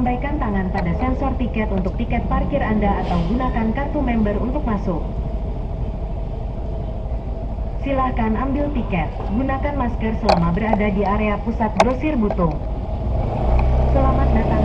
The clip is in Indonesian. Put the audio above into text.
Lambaikan tangan pada sensor tiket untuk tiket parkir Anda atau gunakan kartu member untuk masuk. Silahkan ambil tiket. Gunakan masker selama berada di area pusat grosir Butung. Selamat datang